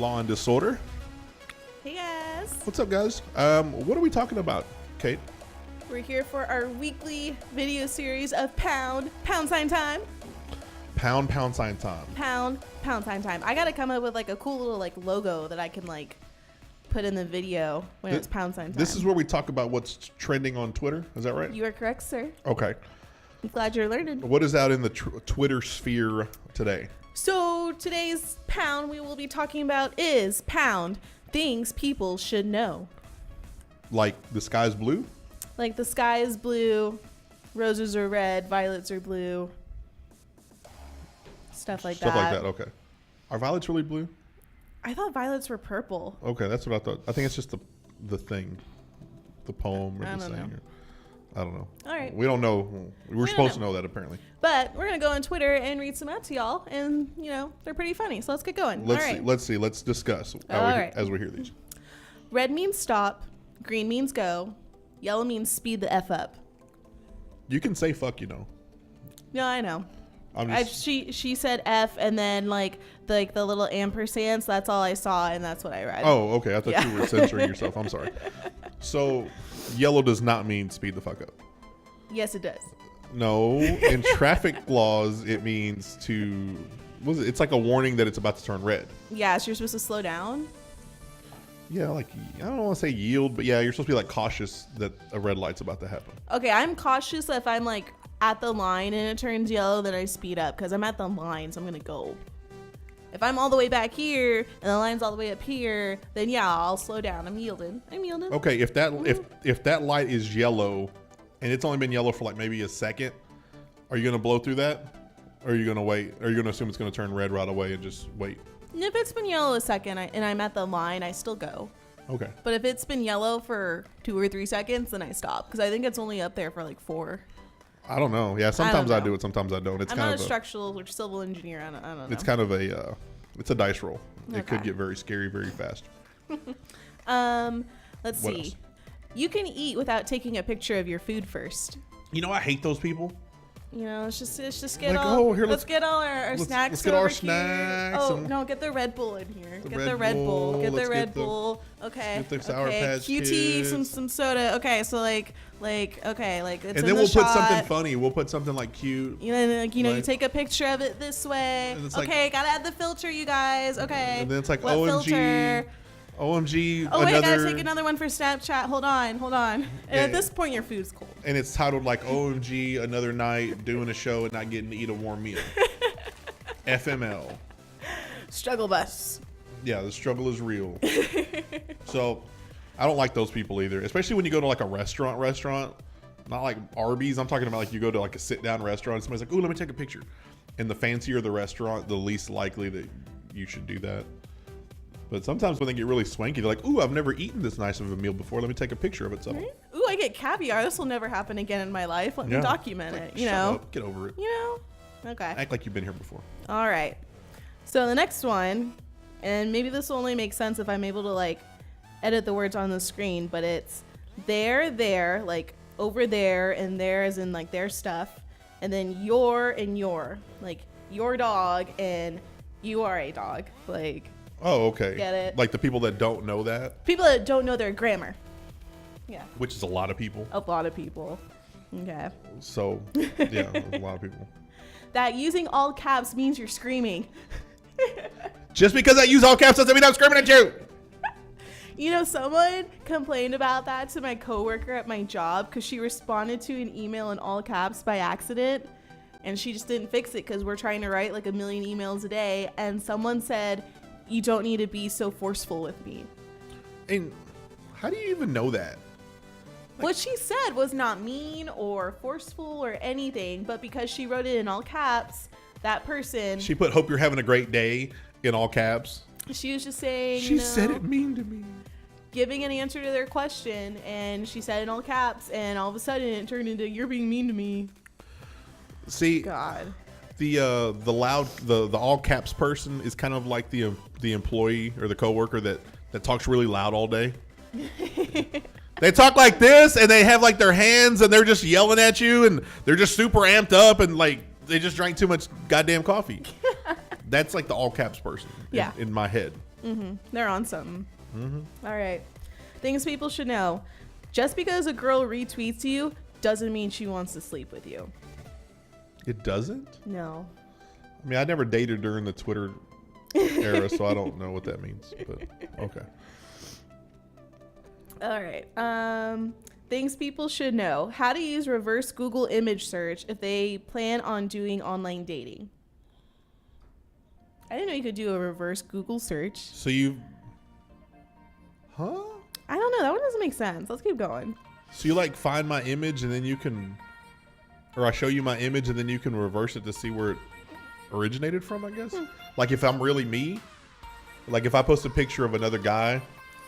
Law and Disorder. Hey guys. What's up, guys? What are we talking about, Kate? We're here for our weekly video series of pound sign time. Pound sign time. Pound sign time. I gotta come up with like a cool little like logo that I can like put in the video when it's pound sign time. This is where we talk about what's trending on Twitter. Is that right? You are correct, sir. Okay. I'm glad you're learning. What is out in the Twitter sphere today? So today's pound we will be talking about is pound things people should know. Like the sky's blue? Like the sky is blue, roses are red, violets are blue. Stuff like that. Okay. Are violets really blue? I thought violets were purple. Okay, that's what I thought. I think it's just the thing, the poem or I the don't saying. I don't know. All right. We don't know. We're supposed to know that apparently. But we're gonna go on Twitter and read some out to y'all, and you know they're pretty funny. So let's get going. Let's see. Let's discuss as we hear these. Red means stop. Green means go. Yellow means speed the F up. You can say fuck, you know. No, I know. She said F and then like the little ampersands. That's all I saw, and that's what I read. Oh, okay. I thought you were censoring yourself. I'm sorry. So, yellow does not mean speed the fuck up. Yes, it does. No, in traffic laws, it means to. It's like a warning that it's about to turn red. Yeah, so you're supposed to slow down. Yeah, like I don't want to say yield, but yeah, you're supposed to be like cautious that a red light's about to happen. Okay, I'm cautious if I'm like at the line and it turns yellow, then I speed up because I'm at the line, so I'm gonna go. If I'm all the way back here and the line's all the way up here, then yeah, I'll slow down. I'm yielding. Okay, if that light is yellow, and it's only been yellow for like maybe a second, are you gonna blow through that, or are you gonna wait? Or are you gonna assume it's gonna turn red right away and just wait? If it's been yellow a second and I'm at the line, I still go. Okay. But if it's been yellow for 2 or 3 seconds, then I stop because I think it's only up there for like 4. I don't know. Yeah, sometimes I do it, sometimes I don't. It's I'm kind not of a structural or civil engineer. I don't know. It's kind of it's a dice roll. Okay. It could get very scary very fast. Let's What see. else? You can eat without taking a picture of your food first. You know, I hate those people. You know, let's just get like, all. oh, here, let's get all our snacks. Let's get our over snacks. Here. Oh no, get the Red Bull in here. Get the Red Bull. Get the Red Bull. Okay. Get the Sour Patch QT, Kids. some soda. Okay, so like it's and in then the we'll shot. put something funny. We'll put something like cute. You know, you like, take a picture of it this way. Okay, gotta add the filter, you guys. Okay. And then it's like what OMG. Filter? OMG. Oh wait, I gotta take another one for Snapchat. Hold on. And at this point, your food's cold. And it's titled like OMG, another night doing a show and not getting to eat a warm meal. FML. Struggle bus. Yeah, the struggle is real. So, I don't like those people either, especially when you go to like a restaurant. Not like Arby's. I'm talking about like you go to like a sit-down restaurant and somebody's like, "Ooh, let me take a picture." And the fancier the restaurant, the least likely that you should do that. But sometimes when they get really swanky, they're like, "Ooh, I've never eaten this nice of a meal before. Let me take a picture of it." So, right? Ooh, I get caviar. This will never happen again in my life. Let me document it. You know, up, get over it. You know, okay. Act like you've been here before. All right. So the next one, and maybe this will only make sense if I'm able to like edit the words on the screen, but it's there, like over there, and there as in like their stuff, and then your and your, like your dog and you are a dog, like. Oh, okay. Get it? Like the people that don't know that? People that don't know their grammar. Yeah. Which is a lot of people. A lot of people. Okay. So, yeah, a lot of people. That using all caps means you're screaming. Just because I use all caps doesn't mean I'm screaming at you. You know, someone complained about that to my coworker at my job because she responded to an email in all caps by accident. And she just didn't fix it because we're trying to write like 1 million emails a day. And someone said, "You don't need to be so forceful with me." And how do you even know that? What she said was not mean or forceful or anything, but because she wrote it in all caps, that person... She put "hope you're having a great day" in all caps. She was just saying, She said it mean to me. Giving an answer to their question, and she said in all caps, and all of a sudden it turned into, "You're being mean to me." See, God. The all caps person is kind of like the employee or the coworker that talks really loud all day. They talk like this, and they have like their hands, and they're just yelling at you, and they're just super amped up, and like they just drank too much goddamn coffee. That's like the all caps person in my head. They're on something. All right. Things people should know. Just because a girl retweets you doesn't mean she wants to sleep with you. It doesn't? No. I mean, I never dated during the Twitter era, so I don't know what that means. But okay. All right. Things people should know. How to use reverse Google image search if they plan on doing online dating. I didn't know you could do a reverse Google search. So you... Huh? I don't know. That one doesn't make sense. Let's keep going. So you like find my image and then you can... Or I show you my image and then you can reverse it to see where it originated from, I guess? Like if I'm really me, like if I post a picture of another guy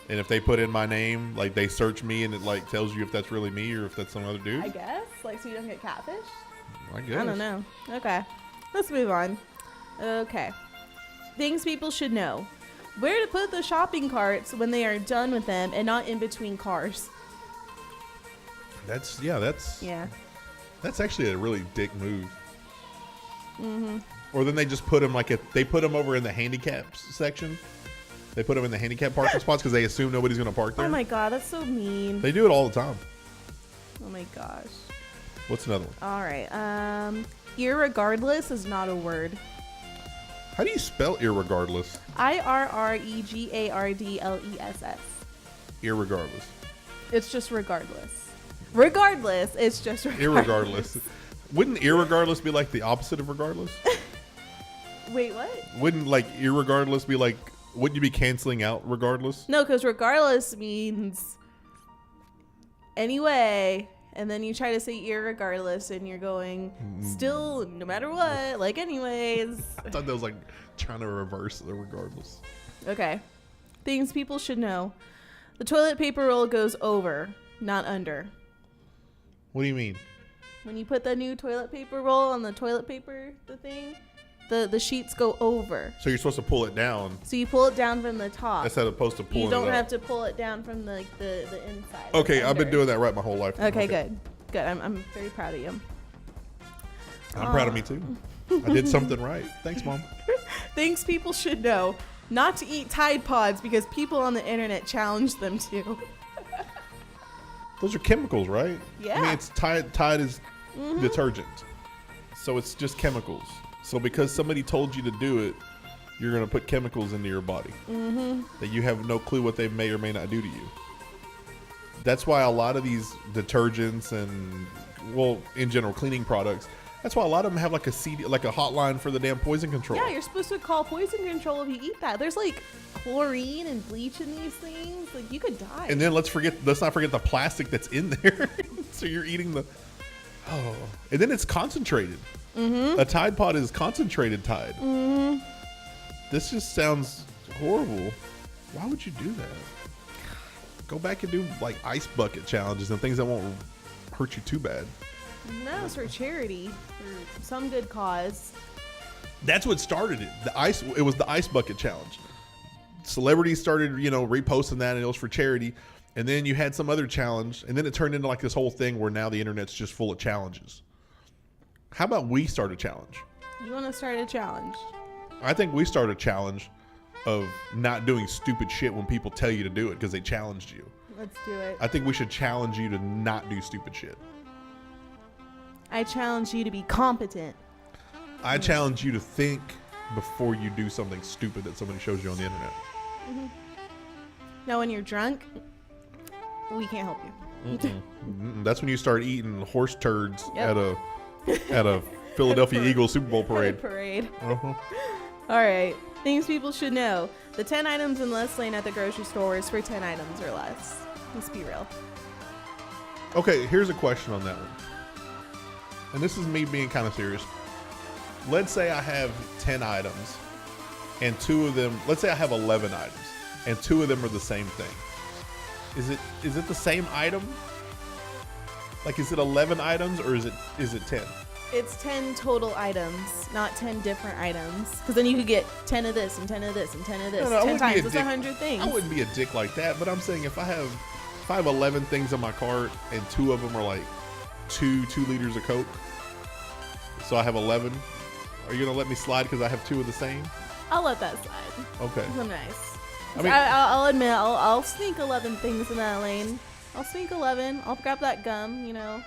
and if they put in my name, like they search me and it like tells you if that's really me or if that's some other dude? I guess. Like so you don't get catfish? I guess. I don't know. Okay. Let's move on. Okay. Things people should know. Where to put the shopping carts when they are done with them and not in between cars. That's actually a really dick move. Or then they just put them they put them over in the handicap section. They put them in the handicap parking spots because they assume nobody's going to park there. Oh my god, that's so mean. They do it all the time. Oh my gosh. What's another one? All right. Irregardless is not a word. How do you spell irregardless? IRREGARDLESS. Irregardless. It's just regardless. Regardless, it's just regardless. Irregardless. Wouldn't irregardless be like the opposite of regardless? Wait, what? Wouldn't like irregardless be like, wouldn't you be canceling out regardless? No, because regardless means anyway, and then you try to say irregardless and you're going still no matter what, like anyways. I thought that was like trying to reverse the regardless. Okay. Things people should know. The toilet paper roll goes over, not under. What do you mean? When you put the new toilet paper roll on the toilet paper, the thing, the sheets go over. So you're supposed to pull it down. So you pull it down from the top. Instead of supposed to pull it up. You don't have to pull it down from the inside. Okay, I've been doing that right my whole life. Okay, good. Good. I'm very proud of you. I'm proud of me too. I did something right. Thanks, Mom. Things people should know. Not to eat Tide Pods because people on the internet challenge them to. Those are chemicals, right? Yeah. I mean, it's Tide is detergent. So it's just chemicals. So because somebody told you to do it, you're going to put chemicals into your body that you have no clue what they may or may not do to you. That's why a lot of these detergents and, well, in general, cleaning products, that's why a lot of them have like a hotline for the damn poison control. Yeah, you're supposed to call poison control if you eat that. There's like chlorine and bleach in these things. Like you could die. And then let's not forget the plastic that's in there. So you're eating and then it's concentrated. A Tide Pod is concentrated Tide. This just sounds horrible. Why would you do that? Go back and do like ice bucket challenges and things that won't hurt you too bad. And that was for charity, for some good cause. That's what started it. It was the ice bucket challenge. Celebrities started, reposting that, and it was for charity. And then you had some other challenge, and then it turned into like this whole thing where now the internet's just full of challenges. How about we start a challenge? You want to start a challenge? I think we start a challenge of not doing stupid shit when people tell you to do it because they challenged you. Let's do it. I think we should challenge you to not do stupid shit. I challenge you to be competent. I challenge you to think before you do something stupid that somebody shows you on the internet. Now, when you're drunk, we can't help you. That's when you start eating horse turds at a Philadelphia Eagles Super Bowl parade. All right. Things people should know. The 10 items in less lane at the grocery store is for 10 items or less. Let's be real. Okay, here's a question on that one. And this is me being kind of serious. Let's say I have 10 items and let's say I have 11 items and 2 of them are the same thing. Is it the same item? Like, is it 11 items or is it 10? It's 10 total items, not 10 different items. Because then you could get 10 of this and 10 of this and 10 of this. 10 times. It's 100 things. I wouldn't be a dick like that, but I'm saying if I have 11 things on my cart and 2 of them are like 2 liters of Coke, so I have 11. Are you going to let me slide because I have 2 of the same? I'll let that slide. Okay. I'm nice. I mean, I'll admit, I'll sneak 11 things in that lane. I'll sneak 11. I'll grab that gum, whatever.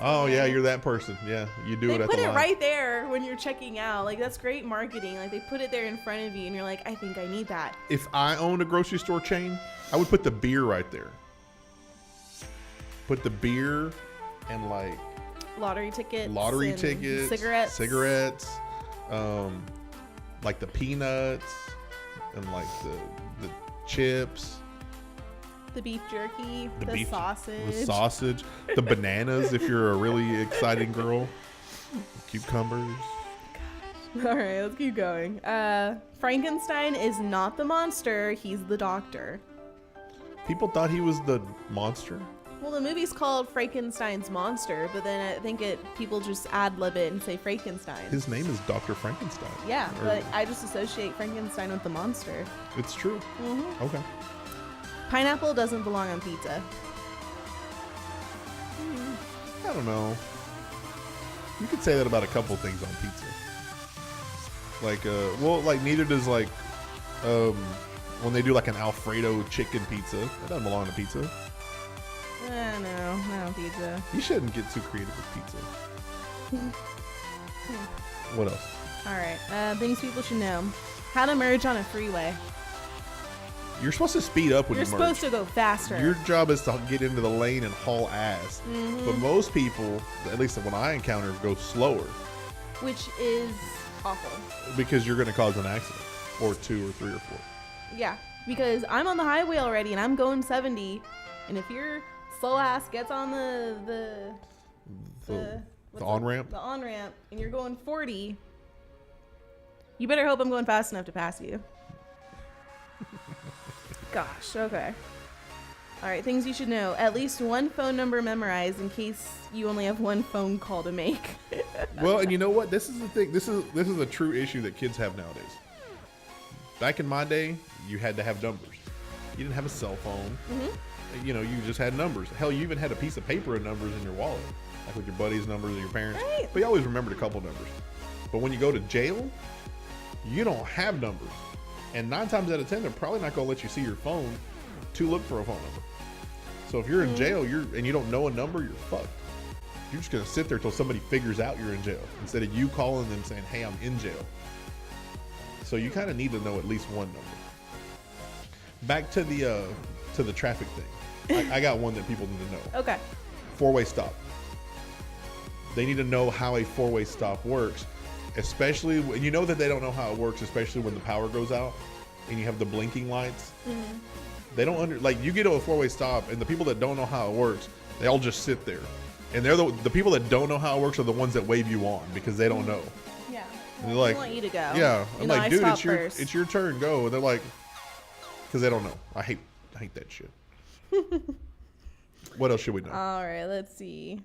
oh yeah, you're that person. Yeah, you do it They at put the it line. right there when you're checking out. Like, that's great marketing. Like, they put it there in front of you, and you're like, I think I need that. If I owned a grocery store chain, I would put the beer right there. Put the beer and like Lottery tickets. And cigarettes, like the peanuts and like the chips. The beef jerky, the the sausage, the bananas if you're a really exciting girl, cucumbers. All right, let's keep going. Frankenstein is not the monster, he's the doctor. People thought he was the monster. Well, the movie's called Frankenstein's Monster, but then I think people just ad-lib it and say Frankenstein. His name is Dr. Frankenstein. Yeah, but I just associate Frankenstein with the monster. It's true. Mm-hmm. Okay. Pineapple doesn't belong on pizza. I don't know. You could say that about a couple things on pizza. Like, neither does when they do like an Alfredo chicken pizza. That doesn't belong to pizza. No, not on pizza. You shouldn't get too creative with pizza. What else? All right, things people should know. How to merge on a freeway. You're supposed to speed up when You're you merge. supposed to go faster. Your job is to get into the lane and haul ass. Mm-hmm. But most people, at least when I encounter, go slower Which is awful. because you're going to cause an accident, or 2 or 3 or 4. Yeah, because I'm on the highway already and I'm going 70, and if your slow ass gets on the on ramp. the on ramp, and you're going 40, you better hope I'm going fast enough to pass you. Gosh, okay. All right, things you should know. At least one phone number memorized in case you only have one phone call to make. Well, and you know what? This is the thing. This is a true issue that kids have nowadays. Back in my day, you had to have numbers. You didn't have a cell phone. Mm-hmm. You just had numbers. Hell, you even had a piece of paper and numbers in your wallet, like with your buddies' numbers or your parents. Right. But you always remembered a couple numbers. But when you go to jail, you don't have numbers. And 9 times out of 10, they're probably not going to let you see your phone to look for a phone number. So if you're in jail, and you don't know a number, you're fucked. You're just going to sit there till somebody figures out you're in jail instead of you calling them saying, "Hey, I'm in jail." So you kind of need to know at least one number. Back to the traffic thing. I got one that people need to know. Okay. 4-way stop. They need to know how a 4-way stop works. Especially when you know that they don't know how it works, especially when the power goes out and you have the blinking lights. Mm-hmm. They don't you get to a 4-way stop, and the people that don't know how it works, they all just sit there. And they're the people that don't know how it works are the ones that wave you on because they don't know. Yeah. And they're like, I want you to go. Yeah. I'm like, dude, first. it's your turn, go. And they're like, because they don't know. I hate that shit. What else should we know? All right, let's see.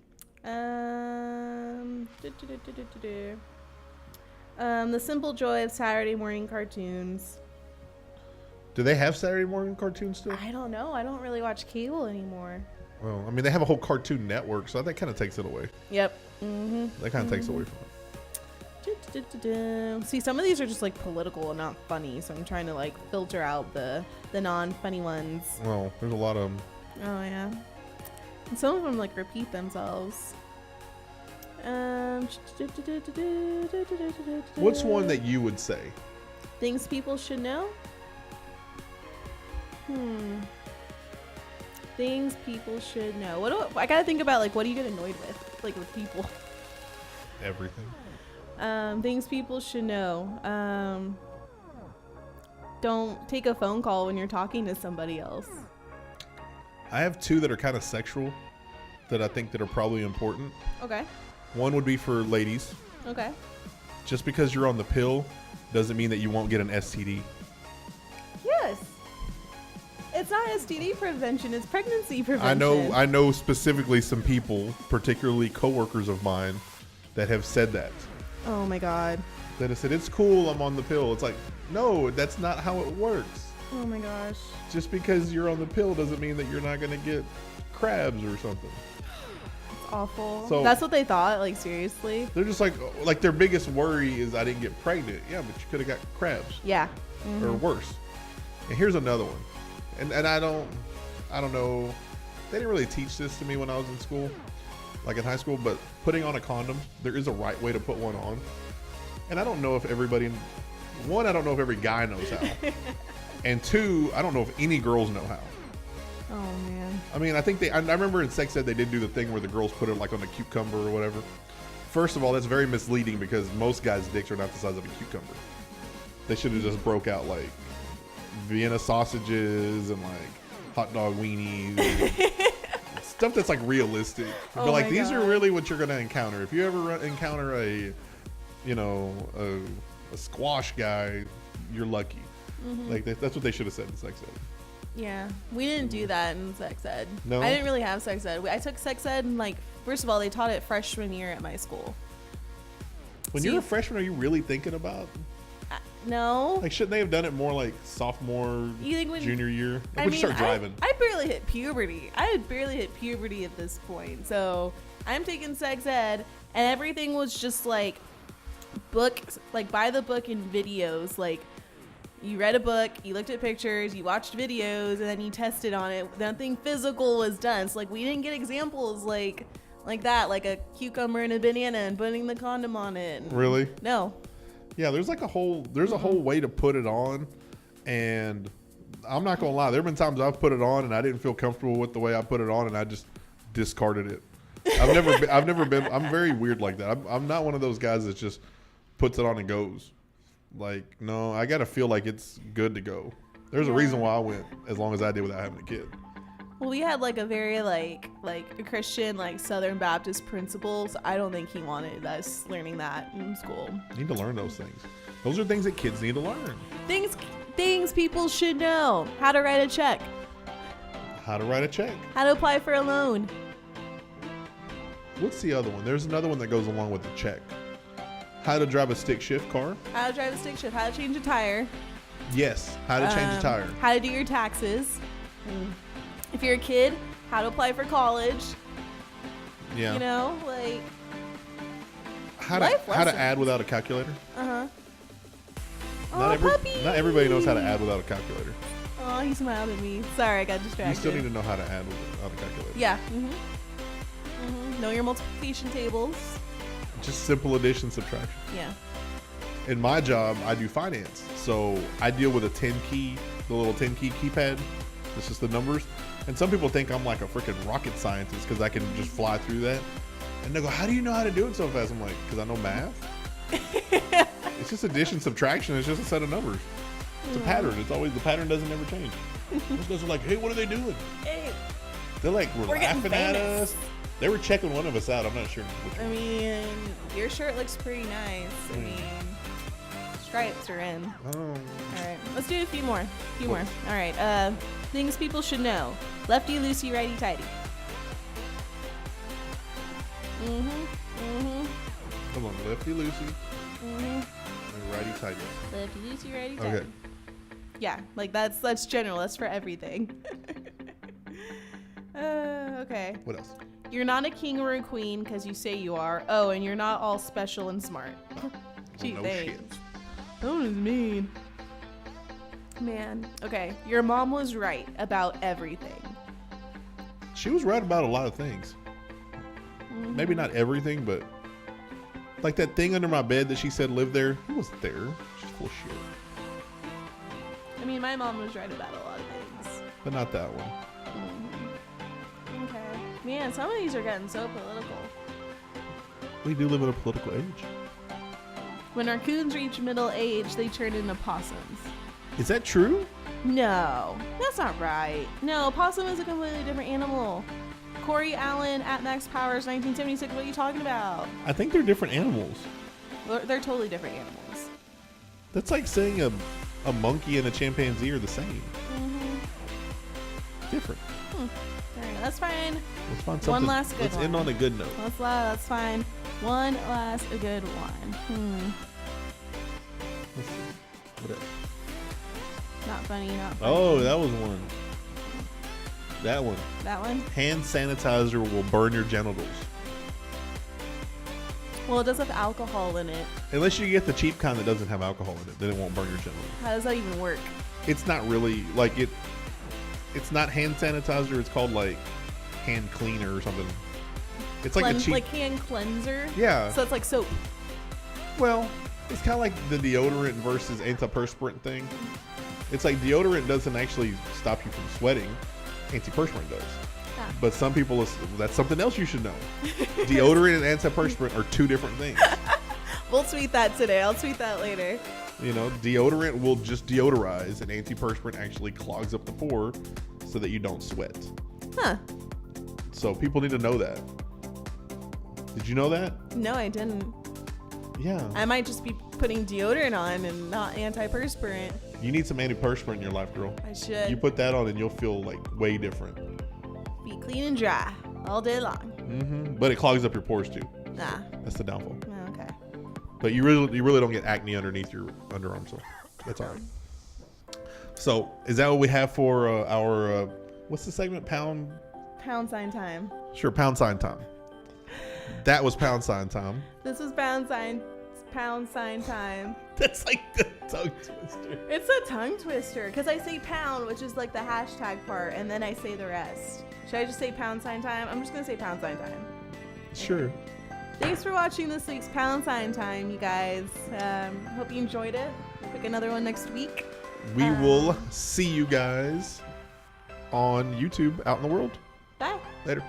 The simple joy of Saturday morning cartoons. Do they have Saturday morning cartoons still? I don't know. I don't really watch cable anymore. Well, I mean, they have a whole Cartoon Network, so that kind of takes it away. Yep. Mm-hmm. That kind of takes away from it. See, some of these are just like political and not funny, so I'm trying to filter out the non-funny ones. Well, there's a lot of them. Oh yeah. And some of them repeat themselves. What's one that you would say? Things people should know? Things people should know. I gotta think about what do you get annoyed with people? Everything. Things people should know. Don't take a phone call when you're talking to somebody else. I have 2 that are kind of sexual that I think that are probably important. Okay. One would be for ladies. Okay. Just because you're on the pill doesn't mean that you won't get an STD. Yes. It's not STD prevention, it's pregnancy prevention. I know specifically some people, particularly coworkers of mine, that have said that. Oh my God. That have said, it's cool, I'm on the pill. It's like, no, that's not how it works. Oh my gosh. Just because you're on the pill doesn't mean that you're not going to get crabs or something. It's awful. So that's what they thought, seriously? They're just like their biggest worry is I didn't get pregnant. Yeah, but you could have got crabs. Yeah. Or worse. And here's another one, and I don't know. They didn't really teach this to me when I was in school, like in high school. But putting on a condom, there is a right way to put one on, and I don't know if everybody. One, I don't know if every guy knows how, and two, I don't know if any girls know how. Oh man. I mean, I think I remember in sex ed they did do the thing where the girls put it like on a cucumber or whatever. First of all, that's very misleading because most guys' dicks are not the size of a cucumber. They should have just broke out like Vienna sausages and like hot dog weenies. And stuff that's like realistic. Oh but like my these God. are really what you're gonna encounter. If you ever encounter a squash guy, you're lucky. Like that's what they should have said in sex ed. Yeah, we didn't do that in sex ed. No? I didn't really have sex ed. I took sex ed and like, first of all, they taught it freshman year at my school. When See- you're a freshman, are you really thinking about? No. Like, shouldn't they have done it more like sophomore, You think when- junior year? Like, I when mean, you start driving. I barely hit puberty. I had barely hit puberty at this point. So I'm taking sex ed, and everything was just like books, like by the book and videos. Like you read a book, you looked at pictures, you watched videos, and then you tested on it. Nothing physical was done. So like we didn't get examples like that, like a cucumber and a banana and putting the condom on it. Really? No. Yeah, there's like a whole way to put it on, and I'm not gonna lie. There have been times I've put it on and I didn't feel comfortable with the way I put it on, and I just discarded it. I've never been. I'm very weird like that. I'm not one of those guys that just puts it on and goes. Like, no, I gotta feel like it's good to go. There's a reason why I went as long as I did without having a kid. Well, we had like a very like a Christian like Southern Baptist principle, so I don't think he wanted us learning that in school. You need to learn those things. Those are things that kids need to learn. Things people should know: how to write a check, How to write a check. how to apply for a loan. What's the other one? There's another one that goes along with the check. How to drive a stick shift car. How to drive a stick shift, how to change a tire. Yes. How to change a tire. How to do your taxes. If you're a kid, how to apply for college. Yeah. You know, like, How life to lessons. add without a calculator. uh-huh. Not everybody knows how to add without a calculator. Oh, he smiled at me. Sorry, I got distracted. You still need to know how to add without a calculator. Yeah. Know your multiplication tables. Just simple addition, subtraction. Yeah. In my job, I do finance. So I deal with a 10 key, the little 10 key keypad. It's just the numbers. And some people think I'm like a freaking rocket scientist because I can just fly through that. And they go, how do you know how to do it so fast? I'm like, because I know math. It's just addition, subtraction. It's just a set of numbers. It's a pattern. It's always, the pattern doesn't ever change. Those guys are like, hey, what are they doing? Hey, They're like, We're getting laughing at famous. us. They were checking one of us out. I'm not sure which I one. mean, your shirt looks pretty nice. I mean, stripes are in. Oh. All right, let's do a few more. All right, things people should know. Lefty loosey, righty tighty. Come on, lefty loosey and righty tighty. Lefty loosey, righty tighty. Okay. Yeah, like that's general. That's for everything. Okay. What else? You're not a king or a queen because you say you are. Oh, and you're not all special and smart. Gee, no thanks. shit. That one is mean. Man. Okay. Your mom was right about everything. She was right about a lot of things. Maybe not everything, but like that thing under my bed that she said lived there. It wasn't there. She's full of shit. I mean, my mom was right about a lot of things. But not that one. Okay. Man, some of these are getting so political. We do live in a political age. When raccoons reach middle age, they turn into possums. Is that true? No, that's not right. No, possum is a completely different animal. Corey Allen at Max Powers, 1976. What are you talking about? I think they're different animals. They're totally different animals. That's like saying a monkey and a chimpanzee are the same. Different. All right, that's fine. Let's find something. One last good Let's end one. on a good note. That's fine. One last a good one. Let's see. What else? Not funny, not funny. Oh, that was one. That one. That one? Hand sanitizer will burn your genitals. Well, it does have alcohol in it. Unless you get the cheap kind that doesn't have alcohol in it, then it won't burn your genitals. How does that even work? it's not really like it. It's not hand sanitizer. It's called like hand cleaner or something. It's like a cheap, like hand cleanser. Yeah. So it's like soap. Well, it's kind of like the deodorant versus antiperspirant thing. It's like deodorant doesn't actually stop you from sweating. Antiperspirant does. Yeah. But some people, that's something else you should know. Deodorant and antiperspirant are two different things. We'll tweet that today. I'll tweet that later. You know, deodorant will just deodorize, and antiperspirant actually clogs up the pore so that you don't sweat. Huh. So people need to know that. Did you know that? No, I didn't. Yeah. I might just be putting deodorant on and not antiperspirant. You need some antiperspirant in your life, girl. I should. You put that on and you'll feel like way different. Be clean and dry all day long. Mm-hmm. But it clogs up your pores too. Nah. That's the downfall. Okay. But you really don't get acne underneath your underarm, so that's all right. So is that what we have for our what's the segment? Pound sign time. Sure, pound sign time. That was pound sign time. This was pound sign time. That's like the tongue twister. It's a tongue twister because I say pound, which is like the hashtag part, and then I say the rest. Should I just say pound sign time? I'm just gonna say pound sign time. Sure. Thanks for watching this week's pound sign time, you guys. Hope you enjoyed it. We'll pick another one next week. We will see you guys on YouTube out in the world. Bye. Later.